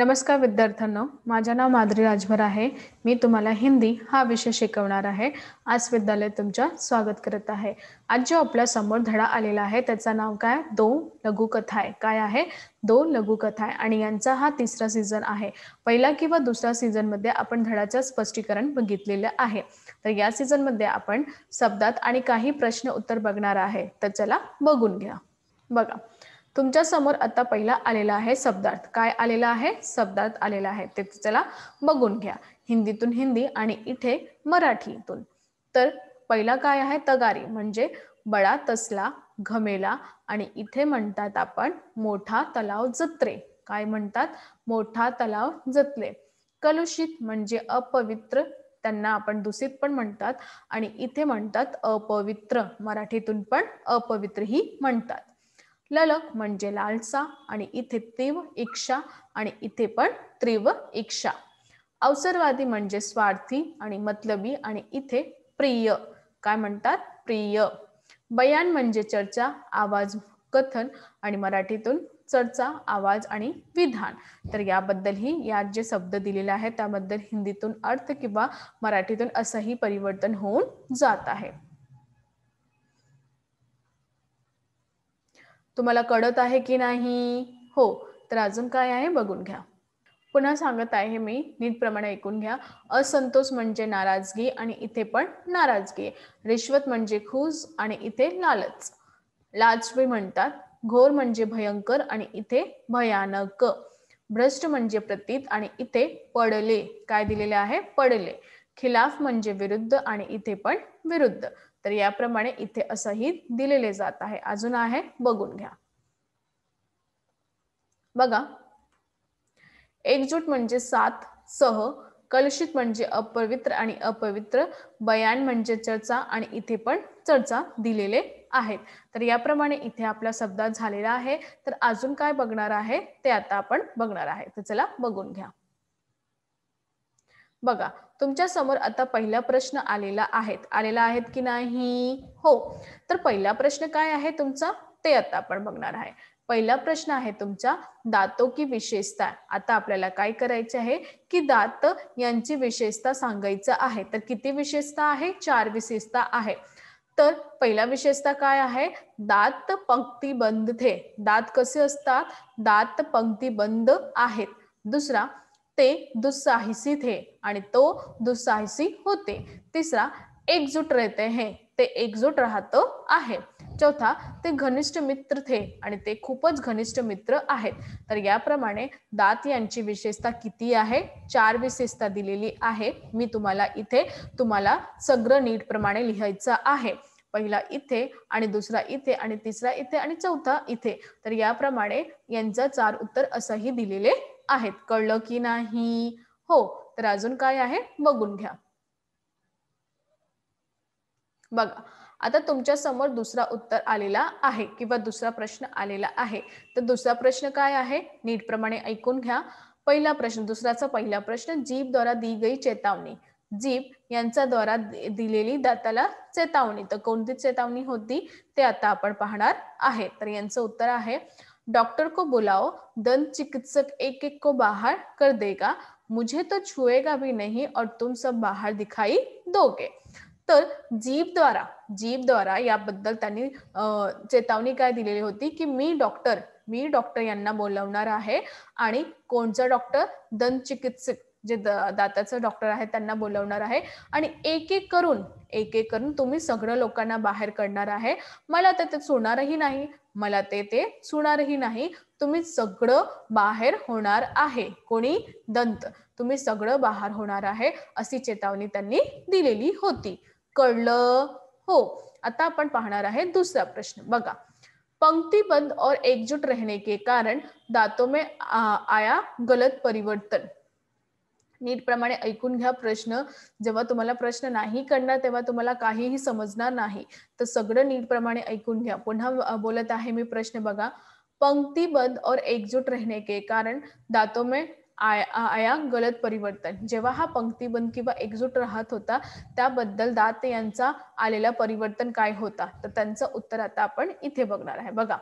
नमस्कार विद्यार्थ्यांनो, माझे नाव माधुरी राजभर आहे। मी तुम्हाला हिंदी हा विषय शिकवणार आहे। आज विद्यालय तुमच्या स्वागत करत आहे। आज जो आपल्या समोर धडा आलेला आहे त्याचं नाव काय? 2 लघुकथा आहे। काय आहे? 2 लघुकथा आहे आणि यांचा हा तिसरा सीझन आहे। पहिला किंवा दुसरा सीझन मध्ये आपण धड्याचं स्पष्टीकरण बघितलेलं आहे। तर या सीझन मध्ये आपण शब्दात आणि काही प्रश्न उत्तर बघणार आहे। तर चला बघून घ्या। बघा, तुमच्या समोर आता पहिला आलेला आहे शब्दार्थ। काय आलेला आहे? शब्दार्थ आलेला आहे। ते चला बघून घ्या। हिंदीतून हिंदी आणि इथे मराठीतून। तर पहिला काय आहे? तगारी म्हणजे बडा तसला घमेला आणि इथे म्हणतात आपण मोठा तलाव जत्रे। काय म्हणतात? मोठा तलाव जतले। कलुषित म्हणजे अपवित्र, त्यांना आपण दूषित पण म्हणतात आणि इथे म्हणतात अपवित्र, मराठीतून पण अपवित्र ही म्हणतात। ललक म्हणजे लालसा आणि इथे तीव्र इच्छा आणि इथे पण तीव्र इच्छा। अवसरवादी म्हणजे स्वार्थी आणि मतलबी आणि इथे प्रिय। काय म्हणतात? प्रिय। बयान म्हणजे चर्चा, आवाज, कथन आणि मराठीतून चर्चा, आवाज आणि विधान। तर याबद्दलही यात जे शब्द दिलेले आहेत त्याबद्दल हिंदीतून अर्थ किंवा मराठीतून असंही परिवर्तन होऊन जात आहे। तुम्हाला कळत आहे की नाही? हो, तर अजून काय आहे बघून घ्या। पुन्हा सांगत आहे मी, नीटप्रमाणे ऐकून घ्या। असंतोष म्हणजे नाराजगी आणि इथे पण नाराजगी। रिश्वत म्हणजे घूस आणि इथे लालच। लाजवी म्हणतात। घोर म्हणजे भयंकर आणि इथे भयानक। भ्रष्ट म्हणजे प्रतीत आणि इथे पडले। काय दिलेले आहे? पडले। खिलाफ म्हणजे विरुद्ध आणि इथे पण विरुद्ध। तर याप्रमाणे इथे असंही दिलेले जात आहे। अजून आहे बघून घ्या। बघा, एकजूट म्हणजे साथ, सह। कलुषित म्हणजे अपवित्र आणि अपवित्र। बयान म्हणजे चर्चा आणि इथे पण चर्चा दिलेले आहेत। तर याप्रमाणे इथे आपला शब्दात झालेला आहे। तर अजून काय बघणार आहे ते आता आपण बघणार आहे। तर चला बघून घ्या। बघा, तुमच्या समोर आता पहिला प्रश्न आलेला आहेत की नाही? हो, तर पहिला प्रश्न काय आहे तुमचा ते आता आपण बघणार आहे। पहिला प्रश्न आहे तुमचा, दातों की विशेषता। आता आपल्याला काय करायचे आहे की दात यांची विशेषता सांगायचं आहे। तर किती विशेषता आहे? 4 विशेषता आहे। तर पहिला विशेषता काय आहे? दात पंक्तिबंध थे। दात कसे असतात? दात पंक्तिबंध आहेत। दुसरा, ते दुस्साहसी थे आणि तो दुस्साहसी होते। तिसरा, एकजुट रहते हैं, ते एकजुट राहत आहे। चौथा, ते घनिष्ठ मित्र थे आणि ते खूपच घनिष्ठ मित्र आहेत। तर याप्रमाणे दात यांची विशेषता किती आहे? 4 विशेषता दिलेली आहे। मी तुम्हाला इथे सगळं नीट प्रमाणे लिहायचं आहे। पहिला इथे आणि दुसरा इथे आणि तिसरा इथे आणि चौथा इथे। तर याप्रमाणे यांचं 4 उत्तर असंही दिलेले आहेत। कळलं की नाही? हो, तर अजून काय आहे बघून घ्या। बघा, आता तुमच्या समोर दुसरा उत्तर आलेला आहे किंवा दुसरा प्रश्न आलेला आहे। तर दुसरा प्रश्न काय आहे? नीट प्रमाणे ऐकून घ्या। पहिला प्रश्न, दुसराचा पहिला प्रश्न, जीभ द्वारा दी गई चेतावनी। जीभ यांचा द्वारा दिलेली दाताला चेतावणी। तर कोणती चेतावणी होती ते आता आपण पाहणार आहे। तर यांचं उत्तर आहे, डॉक्टर को बुलाओ, दंत चिकित्सक एक एक को बाहर कर देगा, मुझे तो छुएगा भी नहीं और तुम सब बाहर दिखाई दोगे। तर जीभ द्वारा याबद्दल त्यांनी चेतावणी काय दिलेली होती की मी डॉक्टर यांना बोलवणार आहे आणि कोणचा डॉक्टर? दंत चिकित्सक, जे दाताचं डॉक्टर आहे त्यांना बोलवणार आहे आणि एक एक करून तुम्ही सगळं लोकांना बाहेर काढणार आहे। मला ते सुणारही नाही। तुम्ही सगळं बाहेर होणार आहे। कोणी? दंत। तुम्ही सगळं बाहेर होणार आहे अशी चेतावणी त्यांनी दिलेली होती। कळलं? हो, आता आपण पाहणार आहे दुसरा प्रश्न। बघा, पंक्तिबद्ध और एकजुट रहने के कारण दांतों में आया गलत परिवर्तन। नीट प्रमाणे ऐकून घ्या प्रश्न। जेव्हा तुम्हाला प्रश्न नाही कळणार तेव्हा तुम्हाला काहीही समजणार नाही। तर सगळं नीट प्रमाणे ऐकून घ्या। पुन्हा बोलत आहे मी प्रश्न। बघा, पंक्तिबद्ध और एकजुट रहने के कारण दांतों में आया गलत परिवर्तन। जेव्हा हा पंक्तिबद्ध किंवा एकजूट राहत होता त्याबद्दल दात यांचा आलेला परिवर्तन काय होता? तर त्यांचं उत्तर आता आपण इथे बघणार आहे। बघा,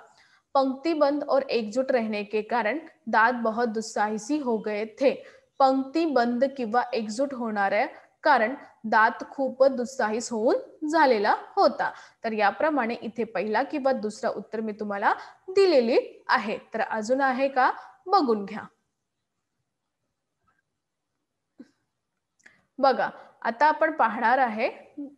पंक्तिबंद और एकजुट रहने के कारण दात बहुत दुस्साहसी हो गए थे. पंक्तिबंद किंवा एकजूट होणाऱ्या कारण दात खूपच दुस्साहीस होऊन झालेला होता. तर याप्रमाणे इथे पहिला किंवा दुसरा उत्तर मी तुम्हाला दिलेली आहे. तर अजून आहे का बघून घ्या. बघा, आता आपण पाहणार आहे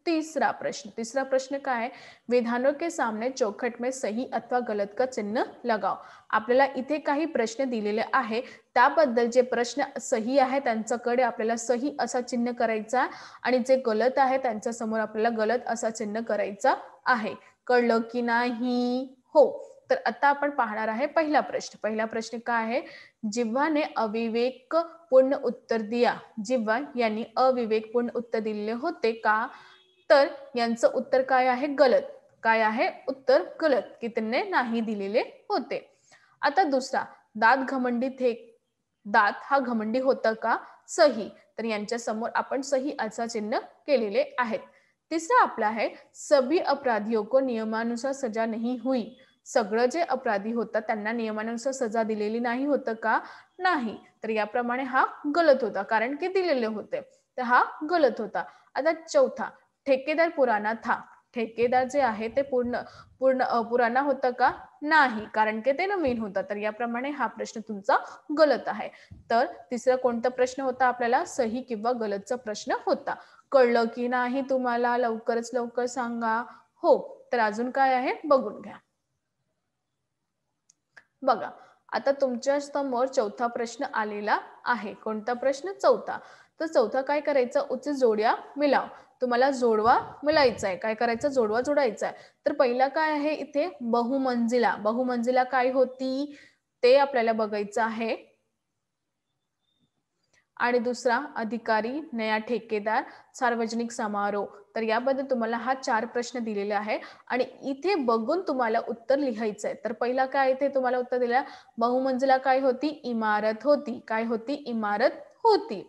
तीसरा प्रश्न. तीसरा प्रश्न काय आहे? विधानों के सामने चौखट में सही अथवा गलत का चिन्ह लगाओ. आपल्याला इथे काही प्रश्न दिलेले आहे. त्याबद्दल जे प्रश्न सही आहे त्यांच्याकडे आपल्याला सही असा चिन्ह करायचा आणि जे गलत आहे त्यांच्या समोर आपल्याला गलत असा चिन्ह करायचा आहे. कळलं की नाही? हो. तर आता आपण पाहणार आहे पहिला प्रश्न. पहिला प्रश्न काय आहे? जिव्हाने अविवेकपूर्ण उत्तर दिया. जिव्हा यांनी अविवेकपूर्ण उत्तर दिलेले होते का? तर यांचं उत्तर काय आहे? गलत. काय आहे? उत्तर गलत, की त्यांनी नाही दिलेले होते. आता दुसरा, दात घमंडी थे. दात हा घमंडी होता का? सही. तर यांच्या समोर आपण सही असा चिन्ह केलेले आहेत. तिसरा आपला आहे, सभी अपराधियों को नियमानुसार सजा नहीं हुई. सगळं जे अपराधी होता त्यांना नियमानुसार सजा दिलेली नाही होतं का? नाही. तर याप्रमाणे हा गलत होता, कारण की दिलेले होते. तर हा गलत होता. आता चौथा, ठेकेदार पुराना था. ठेकेदार जे आहे ते पुराना होता का? नाही, कारण की ते नवीन होता. तर याप्रमाणे हा प्रश्न तुमचा गलत आहे. तर तिसरा कोणता प्रश्न होता आपल्याला? सही किंवा गलतचा प्रश्न होता. कळलं की नाही तुम्हाला? लवकरच लवकर सांगा. हो. तर अजून काय आहे बघून घ्या. बघा, आता तुमच्या समोर चौथा प्रश्न आलेला आहे. कोणता प्रश्न? चौथा. तर चौथा काय करायचं? उच्च जोड्या मिलाव. तुम्हाला जोडवा मिळायचा आहे. काय करायचं? जोडवा जोडायचा आहे. तर पहिला काय आहे इथे? बहुमंजिला. बहुमंजिला काय होती ते आपल्याला बघायचं आहे. आणि दुसरा, अधिकारी, नया ठेकेदार, सार्वजनिक समारोह. तर याबद्दल तुम्हाला हा 4 प्रश्न दिलेले आहे आणि इथे बघून तुम्हाला उत्तर लिहायचं आहे. तर पहिला काय इथे तुम्हाला उत्तर दिलं? बहुमंजिला काय होती? इमारत होती. काय होती? इमारत होती.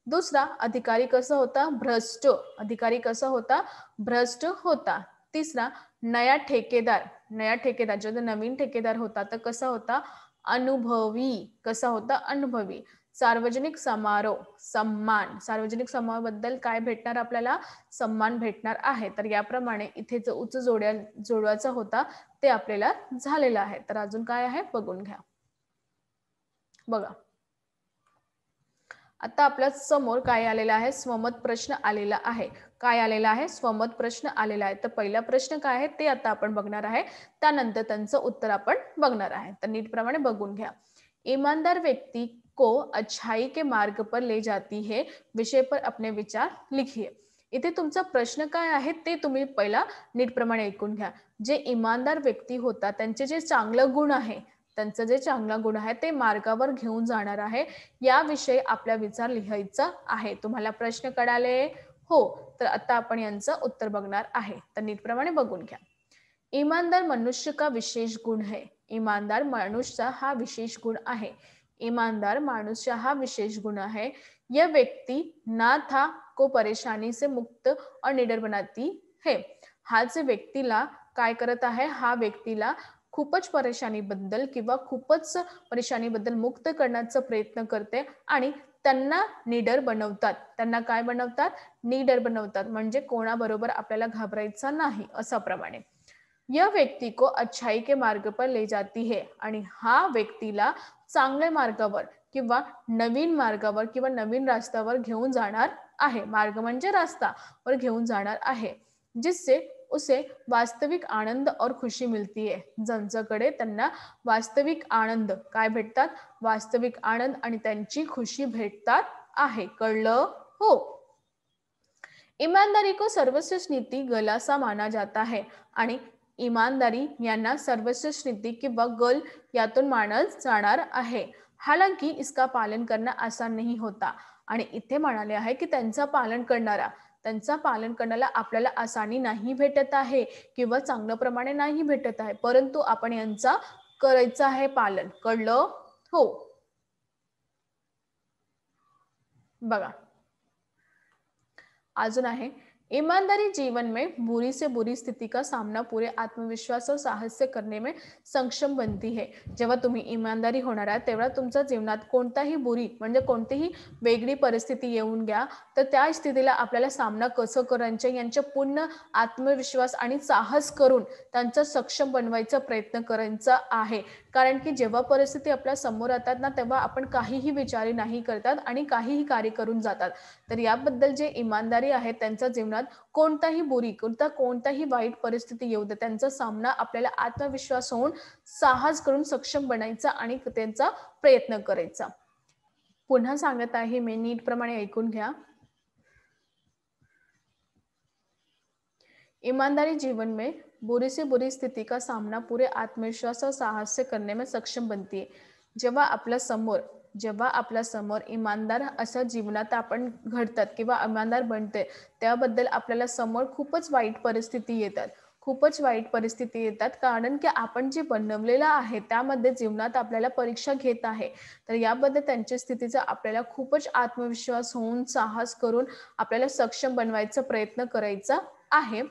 दुसरा, अधिकारी कसा होता? भ्रष्ट. अधिकारी कसा होता? भ्रष्ट होता. तिसरा, नया ठेकेदार. नया ठेकेदार जो नवीन ठेकेदार होता तर कसा होता? अनुभवी. कसा होता? अनुभवी. सार्वजनिक समारोह, सम्मान. सार्वजनिक समारोहाबद्दल काय भेटणार आपल्याला? सम्मान भेटणार आहे. तर याप्रमाणे इथे जो उच्च जोडवाचा होता ते आपल्याला झालेला आहे. तर अजून काय आहे बघून घ्या. बघा, आता आपल्या समोर काय आलेला आहे? स्वमत प्रश्न आलेला आहे. काय आलेला आहे? स्वमत प्रश्न आलेला आहे. तर पहिला प्रश्न काय आहे ते आता आपण बघणार आहे. त्यानंतर त्यांचं उत्तर आपण बघणार आहे. तर नीटप्रमाणे बघून घ्या. ईमानदार व्यक्ति को अच्छाई के मार्ग पर ले जाती है, विषय पर अपने विचार लिखिए. इथे तुमचा प्रश्न काय आहे ते तुम्ही पहिला नीटप्रमाणे ऐकून घ्या. जे इमानदार व्यक्ती होता त्यांचे जे चांगलं गुण आहे, त्यांचं जे चांगला गुण आहे ते मार्गावर घेऊन जाणार आहे, याविषयी आपला विचार लिहायचा आहे. तुम्हाला प्रश्न कळाले? हो. तर आता आपण यांचं उत्तर बघणार आहे. तर नीटप्रमाणे बघून घ्या. ईमानदार मनुष्य का विशेष गुण है. ईमानदार मनुष्य हा विशेष गुण आहे. ईमानदार मनुष्य हा विशेष गुण है. यह व्यक्ति ना था को परेशानी से मुक्त और निडर बनाती है. हा जे व्यक्तीला काय करत आहे? हा व्यक्तीला खूपच परेशानीबद्दल किंवा खूपच परेशानीबद्दल मुक्त करण्याचा प्रयत्न करते आणि त्यांना निडर बनवतात. त्यांना काय बनवतात? निडर बनवतात. म्हणजे कोणाबरोबर आपल्याला घाबरायचं नाही असा प्रमाणे. यह व्यक्ति को अच्छाई के मार्ग पर ले जाती है. आणि हा व्यक्तीला चांगल्या मार्गावर किंवा नवीन मार्गावर किंवा नवीन रस्त्यावर घेऊन जाणार आहे. मार्ग म्हणजे रस्ता वर घेऊन जाणार आहे. जिससे उसे वास्तविक आनंद और खुशी मिळती है. ज्यांच्याकडे त्यांना वास्तविक आनंद काय भेटतात? वास्तविक आनंद आणि त्यांची खुशी भेटतात आहे. कळलं? हो. ईमानदारी को सर्वश्रेष्ठ नीति गलासा माना जाता है. आणि ईमानदारी यांना सर्वश्रेष्ठ नीति किंवा गल यातून मानलं जाणार आहे. हालांकि इसका पालन करना आसान नहीं होता. आणि इथे म्हणाले आहे की त्यांचा पालन करण्याला आपल्याला आसानी नाही भेटत आहे किंवा चांगल्या प्रमाणे नाही भेटत आहे, परंतु आपण यांचा करायचं आहे पालन. कळलं? हो. बघा, अजून आहे, ईमानदारी जीवन में बुरी से बुरी स्थिति का सामना पूरे आत्मविश्वास और साहस से करने में सक्षम बनती है. जेव्हा तुम्ही इमानदारी होणार आहे तेव्हा तुमच्या जीवनात कोणताही बुरी म्हणजे कोणतीही वेगळी परिस्थिती येऊन घ्या तर त्या स्थितीला आपल्याला सामना कसं करायचं यांच्या पूर्ण आत्मविश्वास आणि साहस करून त्यांचा सक्षम बनवायचा प्रयत्न करायचा आहे. कारण की जेव्हा परिस्थिती आपल्या समोर येतात ना तेव्हा आपण काहीही विचार नाही करतात आणि काहीही कार्य करून जातात. तर याबद्दल जे इमानदारी आहे त्यांच्या जीवनात कोणताही बुरी कोणताही वाईट परिस्थिती येऊ दे त्यांचा सामना आपल्याला आत्मविश्वास होऊन साहस करून सक्षम बनायचा आणि त्यांचा प्रयत्न करायचा. पुन्हा सांगत आहे मी नीटप्रमाणे ऐकून घ्या. ईमानदारी जीवन में बुरी से बुरी स्थिति का सामना पूरे आत्मविश्वास और साहस से करने में सक्षम बनती है. जेव्हा आपल्या समोर इमानदार असं जीवनात आपण घडतात किंवा इमानदार बनते त्याबद्दल आपल्याला समोर खूपच वाईट परिस्थिती येतात. खूपच वाईट परिस्थिती येतात कारण की आपण जे बनवलेलं आहे त्यामध्ये जीवनात आपल्याला परीक्षा घेत आहे. तर याबद्दल त्यांच्या स्थितीचा आपल्याला खूपच आत्मविश्वास होऊन साहस करून आपल्याला सक्षम बनवायचा प्रयत्न करायचा आहे.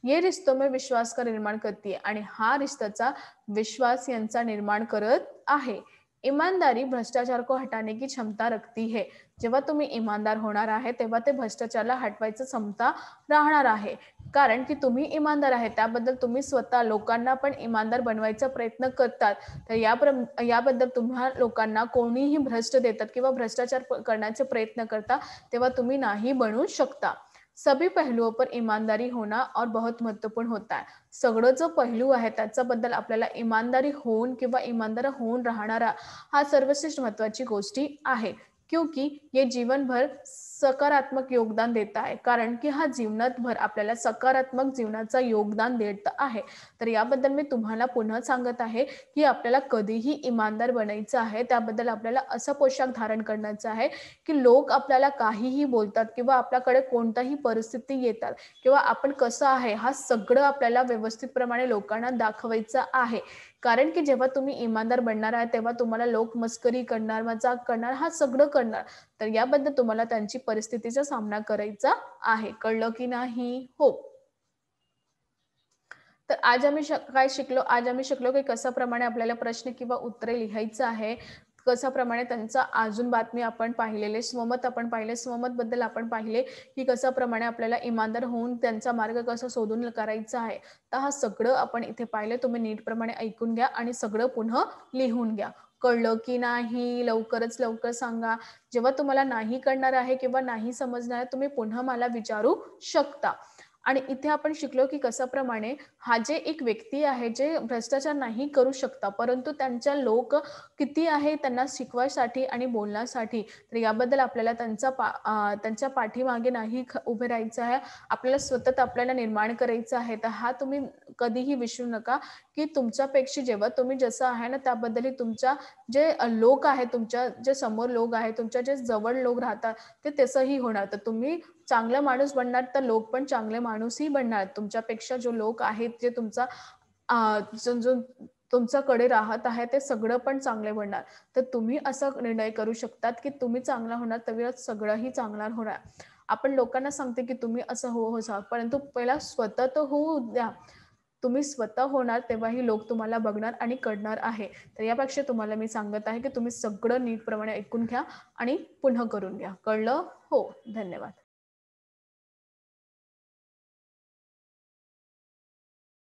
ये रिश्तों में विश्वास का निर्माण करती है आणि हा रिश्त्याचा विश्वास यांचा निर्माण करत आहे. ईमानदारी भ्रष्टाचार को हटाने की क्षमता रखती है. जेव्हा तुम्ही इमानदार होणार आहे तेव्हा ते भ्रष्टाचाराला हटवायचं क्षमता राहणार आहे. कारण की तुम्ही इमानदार आहे त्याबद्दल तुम्ही स्वतः लोकांना पण इमानदार बनवायचा प्रयत्न करतात. तर याबद्दल तुम्हा लोकांना कोणीही भ्रष्ट देतात किंवा भ्रष्टाचार करण्याचे प्रयत्न करता तेव्हा तुम्ही नाही बनू शकता. सभी पहलुओं पर ईमानदारी होना और बहुत महत्वपूर्ण होता है. सगळं जो पहलू आहे त्याच्याबद्दल आपल्याला इमानदारी होऊन किंवा इमानदार होऊन राहणारा हा सर्वश्रेष्ठ महत्वाची गोष्टी आहे. क्योंकि ये जीवन भर सकारात्मक योगदान देता है. कारण की हा जीवनातभर आपल्याला सकारात्मक जीवनाचा योगदान देत आहे. तर याबद्दल मी तुम्हाला पुन्हा सांगत आहे की आपल्याला कधीही इमानदार बनायचं आहे त्याबद्दल आपल्याला असा पोशाख धारण करण्याचा आहे की लोक आपल्याला काहीही बोलतात किंवा आपल्याकडे कोणताही परिस्थिती येतात किंवा आपण कसं आहे हा सगळं आपल्याला व्यवस्थितप्रमाणे लोकांना दाखवायचं आहे. कारण की जेव्हा तुम्ही इमानदार बनणार आहे तेव्हा तुम्हाला लोक मस्करी करणार, मजाक करणार, हा सगळं करणार. तर याबद्दल तुम्हाला त्यांची परिस्थितीचा सामना करायचा आहे. कळलं की नाही? हो. तर आज आम्ही काय शिकलो? आज आम्ही शिकलो की कशाप्रमाणे आपल्याला प्रश्न किंवा उत्तरे लिहायचं आहे. कशाप्रमाणे त्यांचा अजून बातमी आपण पाहिलेले, स्वमत आपण पाहिले, स्वमतबद्दल आपण पाहिले की कशाप्रमाणे आपल्याला इमानदार होऊन त्यांचा मार्ग कसा शोधून करायचा आहे. तर हा सगळं आपण इथे पाहिलं. तुम्ही नीटप्रमाणे ऐकून घ्या आणि सगळं पुन्हा लिहून घ्या. कळलं की नाही? लवकरच लवकर सांगा. जेव्हा तुम्हाला नाही कळणार आहे किंवा नाही समजणार आहे तुम्ही पुन्हा मला विचारू शकता. आणि इथे आपण शिकलो की कशाप्रमाणे हा जे एक व्यक्ती आहे जे भ्रष्टाचार नाही करू शकता परंतु त्यांच्या लोक किती आहे त्यांना शिकवायसाठी आणि बोलण्यासाठी. तर याबद्दल आपल्याला त्यांच्या पाठीमागे नाही उभे राहायचं आहे. आपल्याला सतत आपल्याला निर्माण करायचं आहे. तर हा तुम्ही कधीही विसरू नका की तुमच्यापेक्षा जेव्हा तुम्ही जसं आहे ना त्याबद्दल तुमच्या जे लोक आहे तुमच्या जे समोर लोक आहे तुमच्या जे जवळ लोक राहतात ते तसंही होणार. तर तुम्ही चांगला माणूस बनणार तर लोक पण चांगले माणूसही बनणार. तुमच्यापेक्षा जो लोक आहेत जे तुमचा जो तुमच्याकडे राहत आहे ते सगळं पण चांगले बनणार. तर तुम्ही असा निर्णय करू शकतात की तुम्ही चांगला होणार तेव्हा सगळंही चांगलं होणार. आपण लोकांना सांगते की तुम्ही असं हो परंतु पहिला स्वतः तर होऊ द्या. तुम्ही स्वतः होणार तेव्हाही लोक तुम्हाला बघणार आणि कळणार आहे. तर यापेक्षा तुम्हाला मी सांगत आहे की तुम्ही सगळं नीटप्रमाणे ऐकून घ्या आणि पुन्हा करून घ्या. कळलं? हो. धन्यवाद.